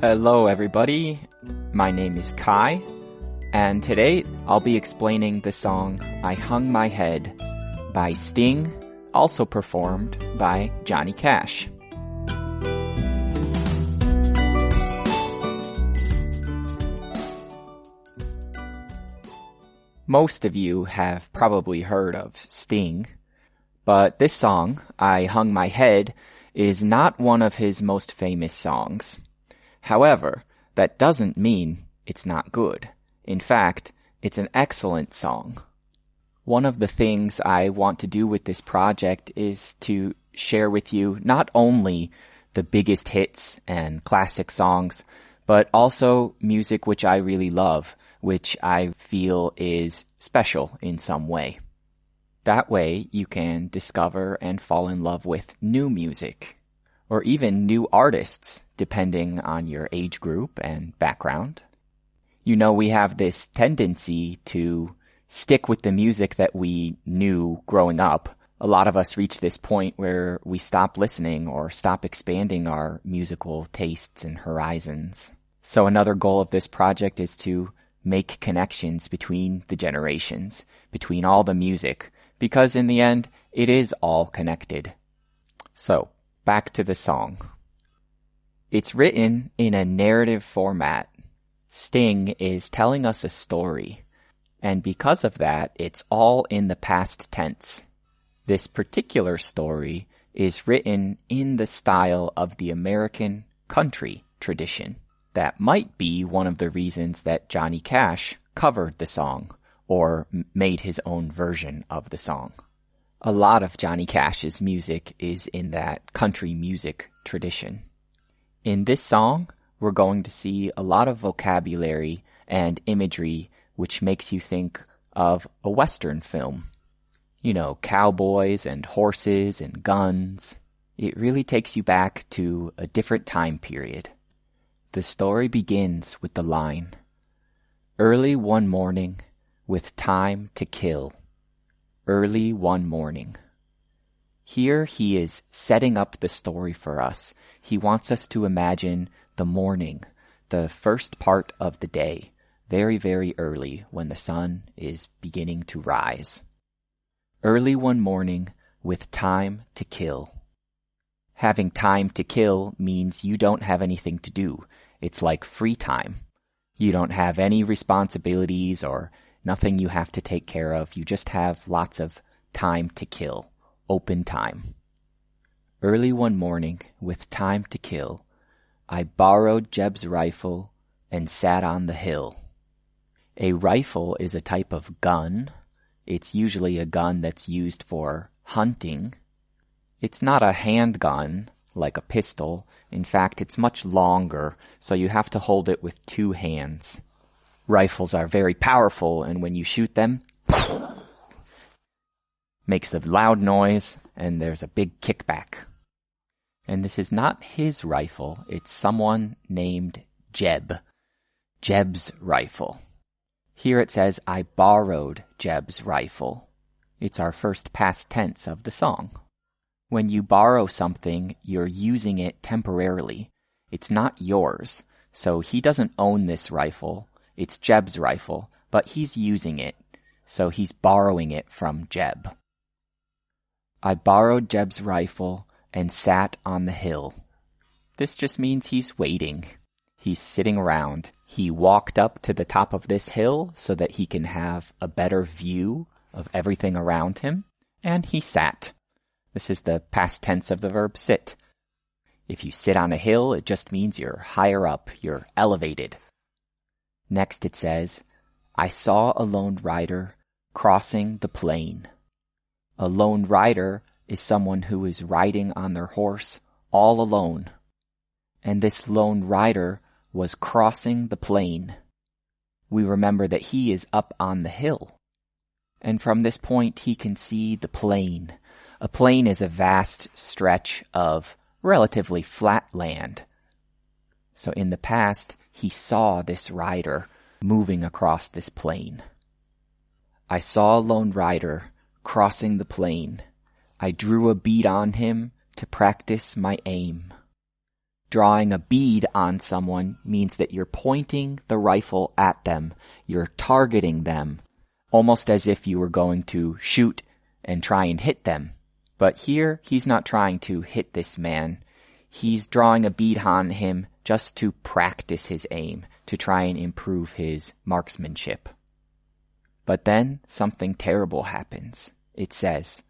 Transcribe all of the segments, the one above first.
Hello everybody, my name is Kai, and today I'll be explaining the song I Hung My Head by Sting, also performed by Johnny Cash. Most of you have probably heard of Sting, but this song, I Hung My Head, is not one of his most famous songs. However, that doesn't mean it's not good. In fact, it's an excellent song. One of the things I want to do with this project is to share with you not only the biggest hits and classic songs, but also music which I really love, which I feel is special in some way. That way you can discover and fall in love with new music, or even new artists, depending on your age group and background. You know, we have this tendency to stick with the music that we knew growing up. A lot of us reach this point where we stop listening or stop expanding our musical tastes and horizons. So another goal of this project is to make connections between the generations, between all the music, because in the end, it is all connected. So, back to the song. It's written in a narrative format. Sting is telling us a story, and because of that, it's all in the past tense. This particular story is written in the style of the American country tradition. That might be one of the reasons that Johnny Cash covered the song, or made his own version of the song. A lot of Johnny Cash's music is in that country music tradition. In this song, we're going to see a lot of vocabulary and imagery which makes you think of a Western film. You know, cowboys and horses and guns. It really takes you back to a different time period. The story begins with the line, "Early one morning, with time to kill." Early one morning. Here he is setting up the story for us. He wants us to imagine the morning, the first part of the day, very, very early when the sun is beginning to rise. Early one morning with time to kill. Having time to kill means you don't have anything to do. It's like free time. You don't have any responsibilities or nothing you have to take care of. You just have lots of time to kill. Open time. Early one morning, with time to kill, I borrowed Jeb's rifle and sat on the hill. A rifle is a type of gun. It's usually a gun that's used for hunting. It's not a handgun, like a pistol. In fact, it's much longer, so you have to hold it with two hands. Rifles are very powerful, and when you shoot them, makes a loud noise, and there's a big kickback. And this is not his rifle, it's someone named Jeb. Jeb's rifle. Here it says, I borrowed Jeb's rifle. It's our first past tense of the song. When you borrow something, you're using it temporarily. It's not yours, so he doesn't own this rifle. It's Jeb's rifle, but he's using it, so he's borrowing it from Jeb. I borrowed Jeb's rifle and sat on the hill. This just means he's waiting. He's sitting around. He walked up to the top of this hill so that he can have a better view of everything around him, and he sat. This is the past tense of the verb sit. If you sit on a hill, it just means you're higher up, you're elevated. Next it says, I saw a lone rider crossing the plain. A lone rider is someone who is riding on their horse all alone. And this lone rider was crossing the plain. We remember that he is up on the hill. And from this point he can see the plain. A plain is a vast stretch of relatively flat land. So in the past, he saw this rider moving across this plain. I saw a lone rider crossing the plain. I drew a bead on him to practice my aim. drawing a bead on someone means that you're pointing the rifle at them. You're targeting them, almost as if you were going to shoot and try and hit them. But here, he's not trying to hit this man. He's drawing a bead on him just to practice his aim, to try and improve his marksmanship. But then something terrible happens. It says,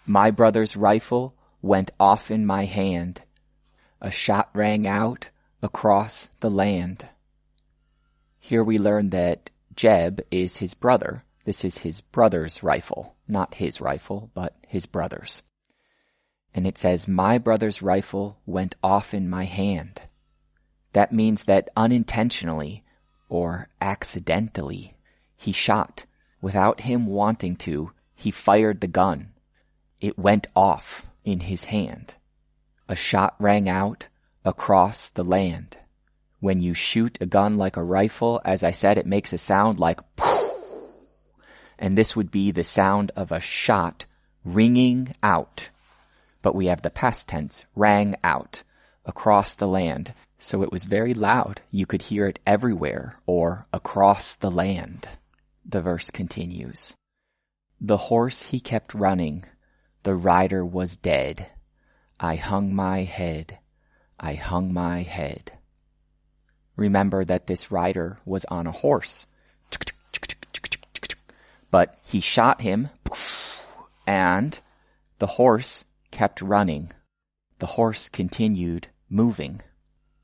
"My brother's rifle went off in my hand. A shot rang out across the land." Here we learn that Jeb is his brother. This is his brother's rifle. Not his rifle, but his brother's. And it says, "My brother's rifle went off in my hand." That means that unintentionally or accidentally he shot. Without him wanting to, he fired the gun. It went off in his hand. A shot rang out across the land. When you shoot a gun like a rifle, as I said, it makes a sound like poof. And this would be the sound of a shot ringing out. But we have the past tense, rang out across the land. So it was very loud. You could hear it everywhere, or across the land. The verse continues. "The horse he kept running, the rider was dead. I hung my head, I hung my head." Remember that this rider was on a horse. But he shot him, and the horse kept running. The horse continued moving.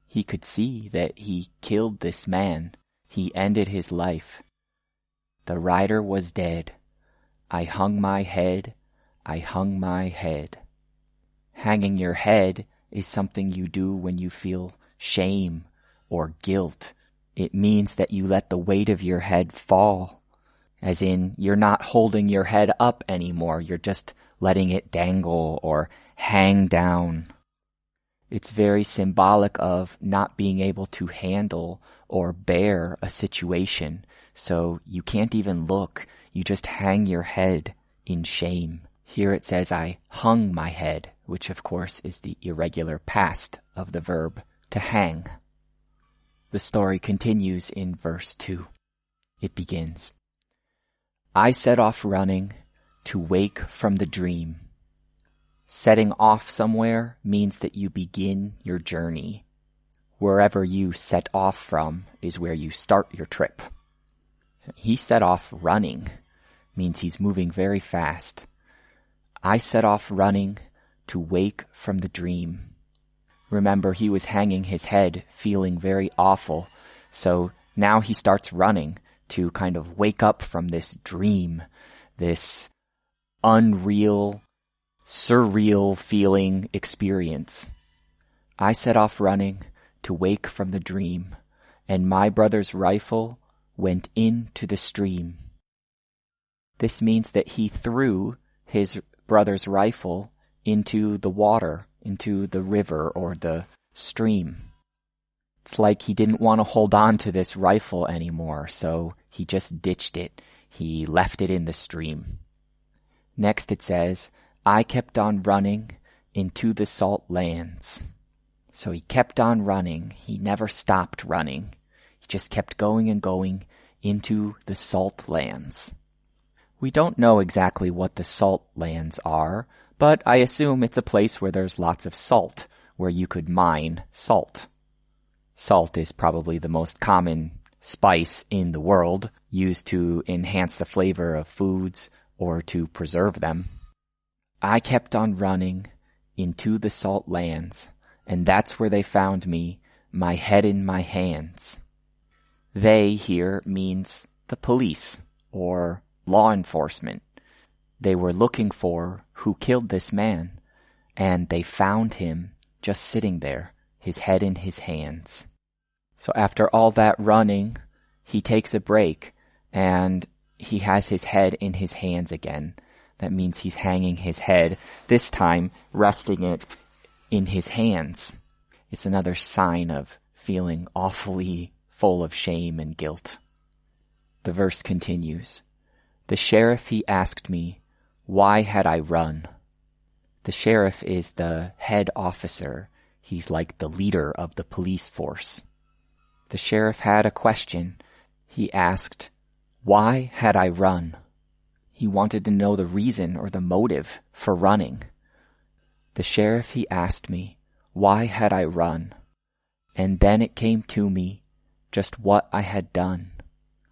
He could see that he killed this man. He ended his life. The rider was dead. I hung my head, I hung my head. Hanging your head is something you do when you feel shame or guilt. It means that you let the weight of your head fall. As in, you're not holding your head up anymore. You're just letting it dangle or hang down. It's very symbolic of not being able to handle or bear a situation. So you can't even look. You just hang your head in shame. Here it says, "I hung my head," which of course is the irregular past of the verb to hang. The story continues in verse 2. It begins, "I set off running to wake from the dream." Setting off somewhere means that you begin your journey. Wherever you set off from is where you start your trip. He set off running, means he's moving very fast. I set off running to wake from the dream. Remember, he was hanging his head, feeling very awful. So now he starts running to kind of wake up from this dream, this unreal, surreal feeling experience. I set off running to wake from the dream, and my brother's rifle went into the stream. This means that he threw his brother's rifle into the water, into the river or the stream. It's like he didn't want to hold on to this rifle anymore, so he just ditched it. He left it in the stream. Next it says, "I kept on running into the salt lands." So he kept on running. He never stopped running. He just kept going and going into the salt lands. We don't know exactly what the salt lands are, but I assume it's a place where there's lots of salt, where you could mine salt. Salt is probably the most common spice in the world, used to enhance the flavor of foods or to preserve them. I kept on running into the salt lands, and that's where they found me, my head in my hands. They here means the police or law enforcement. They were looking for who killed this man, and they found him just sitting there, his head in his hands. So after all that running, he takes a break, and he has his head in his hands again. That means he's hanging his head, this time resting it in his hands. It's another sign of feeling awfully full of shame and guilt. The verse continues. "The sheriff, he asked me, why had I run?" The sheriff is the head officer. He's like the leader of the police force. The sheriff had a question. He asked, "Why had I run?" He wanted to know the reason or the motive for running. The sheriff, he asked me, why had I run? And then it came to me just what I had done.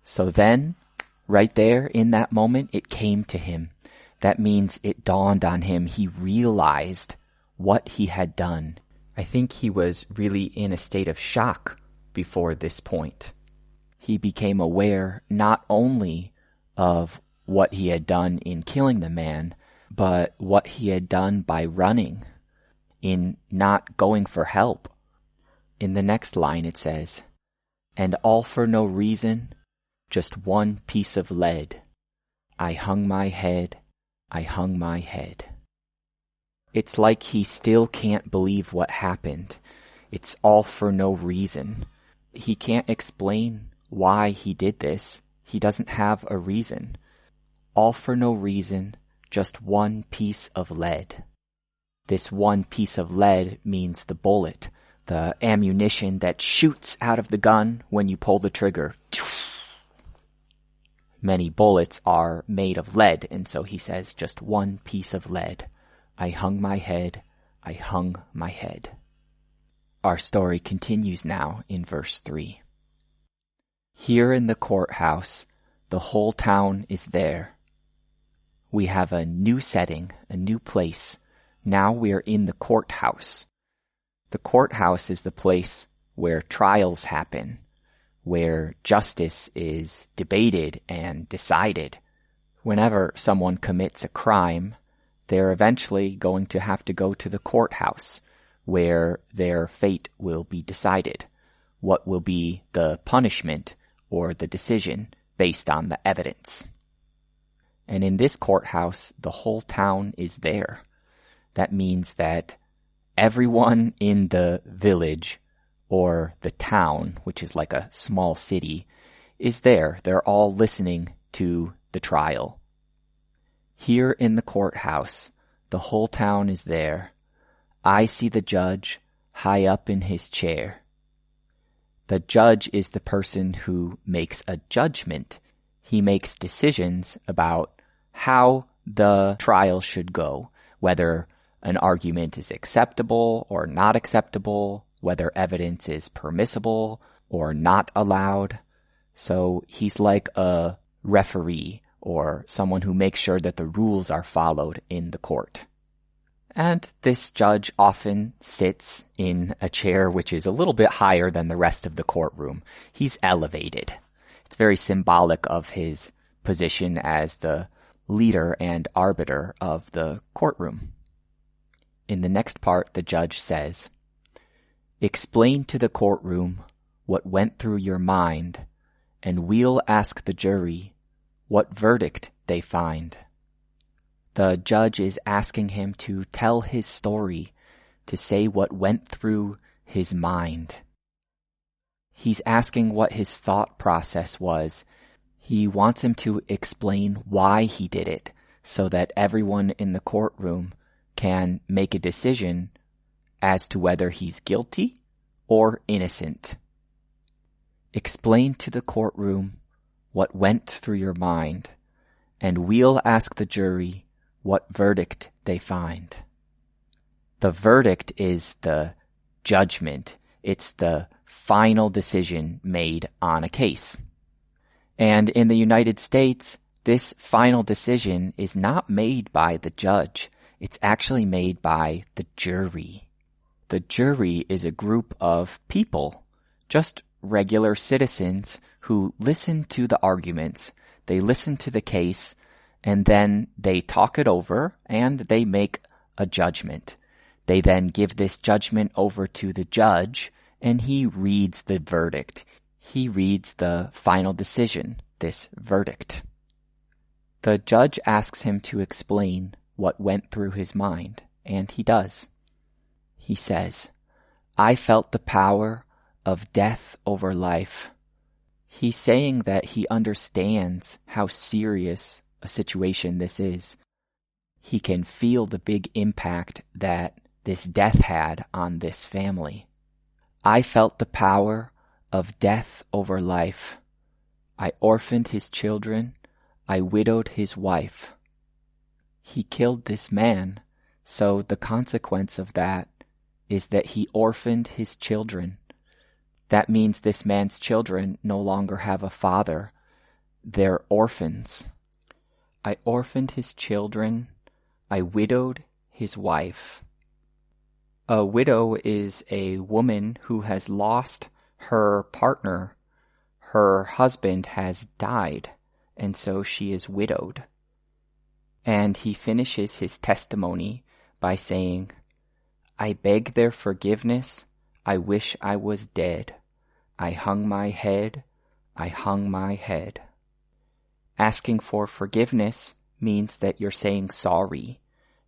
So then, right there in that moment, it came to him. That means it dawned on him. He realized what he had done. I think he was really in a state of shock before this point. He became aware not only of what he had done in killing the man, but what he had done by running, in not going for help. In the next line it says, "And all for no reason, just one piece of lead. I hung my head, I hung my head." It's like he still can't believe what happened. It's all for no reason. He can't explain why he did this. He doesn't have a reason. All for no reason, just one piece of lead. This one piece of lead means the bullet, the ammunition that shoots out of the gun when you pull the trigger. Many bullets are made of lead, and so he says, just one piece of lead. I hung my head, I hung my head. Our story continues now in verse 3. Here in the courthouse, the whole town is there. We have a new setting, a new place. Now we're in the courthouse. The courthouse is the place where trials happen, where justice is debated and decided. Whenever someone commits a crime, they're eventually going to have to go to the courthouse, where their fate will be decided. What will be the punishment or the decision based on the evidence. And in this courthouse, the whole town is there. That means that everyone in the village or the town, which is like a small city, is there. They're all listening to the trial. Here in the courthouse, the whole town is there. I see the judge high up in his chair. The judge is the person who makes a judgment. He makes decisions about how the trial should go, whether an argument is acceptable or not acceptable, whether evidence is permissible or not allowed. So he's like a referee or someone who makes sure that the rules are followed in the court. And this judge often sits in a chair which is a little bit higher than the rest of the courtroom. He's elevated. It's very symbolic of his position as the leader and arbiter of the courtroom. In the next part, the judge says, "Explain to the courtroom what went through your mind, and we'll ask the jury what verdict they find." The judge is asking him to tell his story, to say what went through his mind. He's asking what his thought process was. He wants him to explain why he did it, so that everyone in the courtroom can make a decision as to whether he's guilty or innocent. Explain to the courtroom what went through your mind, and we'll ask the jury what verdict they find. The verdict is the judgment. It's the final decision made on a case. And in the United States, this final decision is not made by the judge. It's actually made by the jury. The jury is a group of people, just regular citizens who listen to the arguments, they listen to the case, and then they talk it over and they make a judgment. They then give this judgment over to the judge and he reads the verdict. He reads the final decision, this verdict. The judge asks him to explain what went through his mind, and he does. He says, "I felt the power of death over life." He's saying that he understands how serious a situation this is. He can feel the big impact that this death had on this family. I felt the power of death over life. I orphaned his children. I widowed his wife. He killed this man, so the consequence of that is that he orphaned his children. That means this man's children no longer have a father. They're orphans. I orphaned his children. I widowed his wife. A widow is a woman who has lost her partner. Her husband has died, and so she is widowed. And he finishes his testimony by saying, I beg their forgiveness. I wish I was dead. I hung my head. I hung my head. Asking for forgiveness means that you're saying sorry.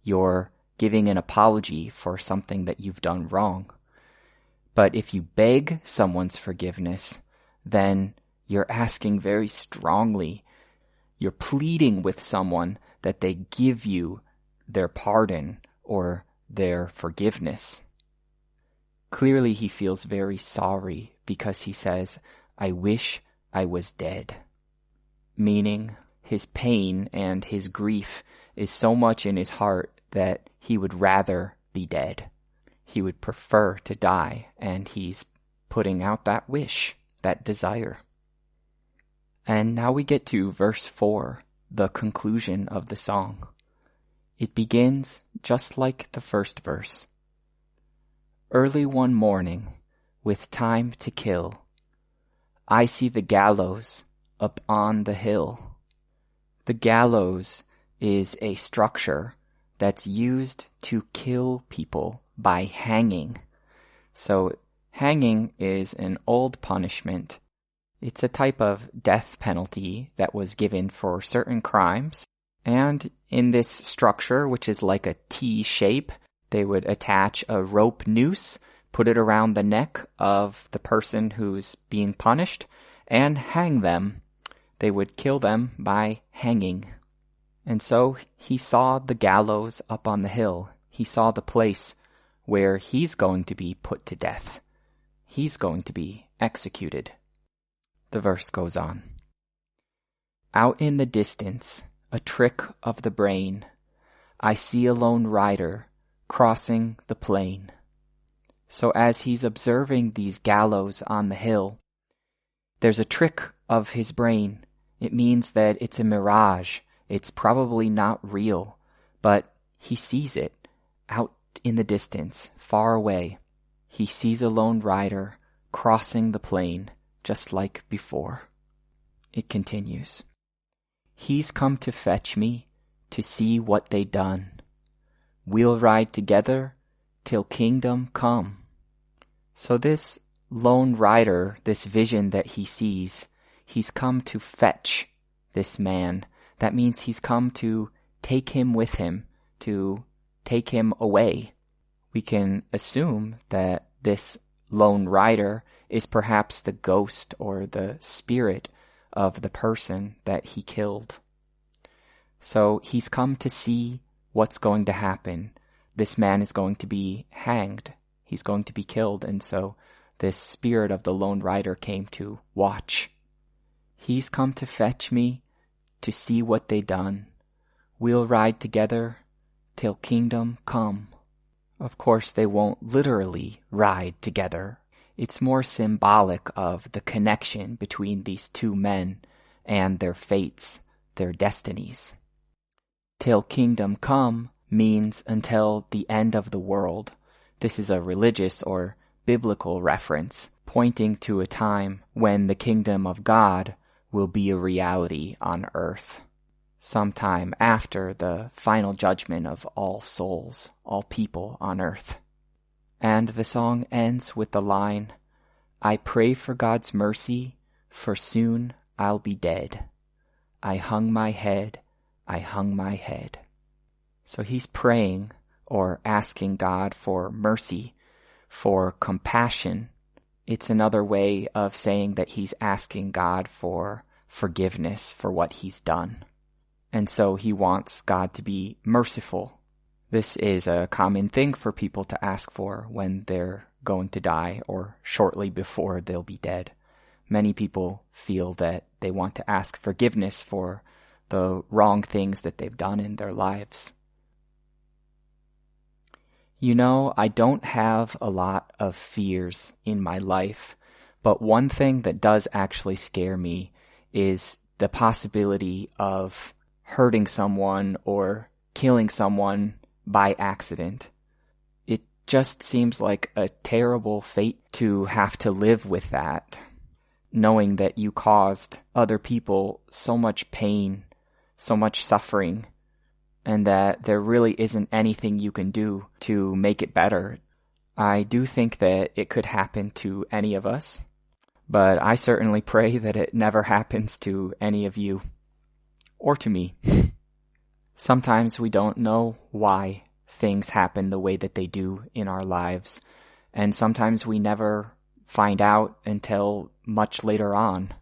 You're giving an apology for something that you've done wrong. But if you beg someone's forgiveness, then you're asking very strongly. You're pleading with someone that they give you their pardon or their forgiveness. Clearly he feels very sorry because he says, I wish I was dead. Meaning his pain and his grief is so much in his heart that he would rather be dead. He would prefer to die, and he's putting out that wish, that desire. And now we get to verse 4, the conclusion of the song. It begins just like the first verse. Early one morning, with time to kill, I see the gallows up on the hill. The gallows is a structure that's used to kill people by hanging. So hanging is an old punishment. It's a type of death penalty that was given for certain crimes. And in this structure, which is like a T shape, they would attach a rope noose, put it around the neck of the person who's being punished, and hang them. They would kill them by hanging. And so he saw the gallows up on the hill. He saw the place where he's going to be put to death. He's going to be executed. The verse goes on. Out in the distance, a trick of the brain, I see a lone rider crossing the plain. So as he's observing these gallows on the hill, there's a trick of his brain. It means that it's a mirage. It's probably not real, but he sees it out in the distance, far away. He sees a lone rider crossing the plain, just like before. It continues. He's come to fetch me to see what they done. We'll ride together till kingdom come. So this lone rider, this vision that he sees, he's come to fetch this man. That means he's come to take him with him, to take him away. We can assume that this lone rider is perhaps the ghost or the spirit of the person that he killed. So he's come to see what's going to happen. This man is going to be hanged. He's going to be killed, and so this spirit of the lone rider came to watch. He's come to fetch me to see what they done. We'll ride together till kingdom come. Of course, they won't literally ride together. It's more symbolic of the connection between these two men and their fates, their destinies. Till kingdom come means until the end of the world. This is a religious or biblical reference, pointing to a time when the kingdom of God will be a reality on earth, sometime after the final judgment of all souls, all people on earth. And the song ends with the line, I pray for God's mercy, for soon I'll be dead. I hung my head, I hung my head. So he's praying or asking God for mercy, for compassion. It's another way of saying that he's asking God for forgiveness for what he's done. And so he wants God to be merciful This is a common thing for people to ask for when they're going to die or shortly before they'll be dead. Many people feel that they want to ask forgiveness for the wrong things that they've done in their lives. You know, I don't have a lot of fears in my life, but one thing that does actually scare me is the possibility of hurting someone or killing someone by accident. It just seems like a terrible fate to have to live with that, knowing that you caused other people so much pain, so much suffering, and that there really isn't anything you can do to make it better. I do think that it could happen to any of us, but I certainly pray that it never happens to any of you, or to me. Sometimes we don't know why things happen the way that they do in our lives, and sometimes we never find out until much later on.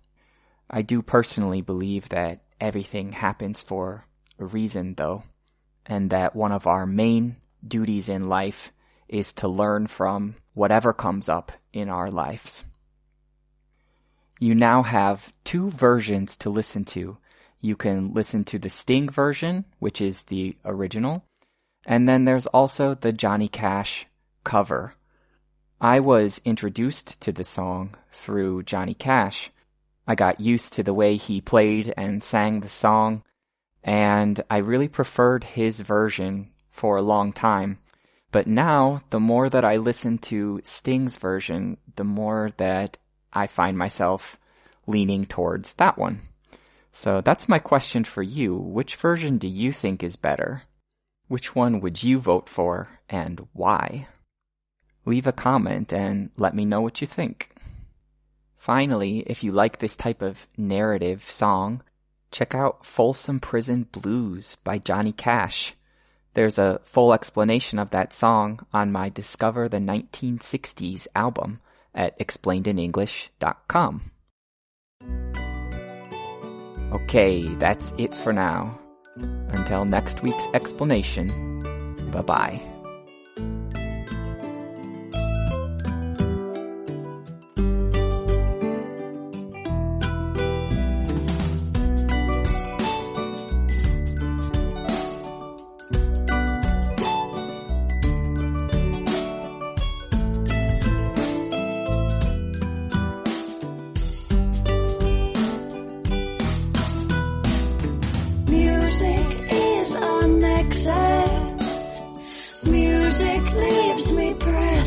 I do personally believe that everything happens for a reason, though, and that one of our main duties in life is to learn from whatever comes up in our lives. You now have 2 versions to listen to. You can listen to the Sting version, which is the original, and then there's also the Johnny Cash cover. I was introduced to the song through Johnny Cash. I got used to the way he played and sang the song, and I really preferred his version for a long time. But now, the more that I listen to Sting's version, the more that I find myself leaning towards that one. So that's my question for you. Which version do you think is better? Which one would you vote for, and why? Leave a comment and let me know what you think. Finally, if you like this type of narrative song, check out Folsom Prison Blues by Johnny Cash. There's a full explanation of that song on my Discover the 1960s album at explainedenglish.com. Okay, that's it for now. Until next week's explanation, bye-bye. Music is unnecessary. Music leaves me breathless.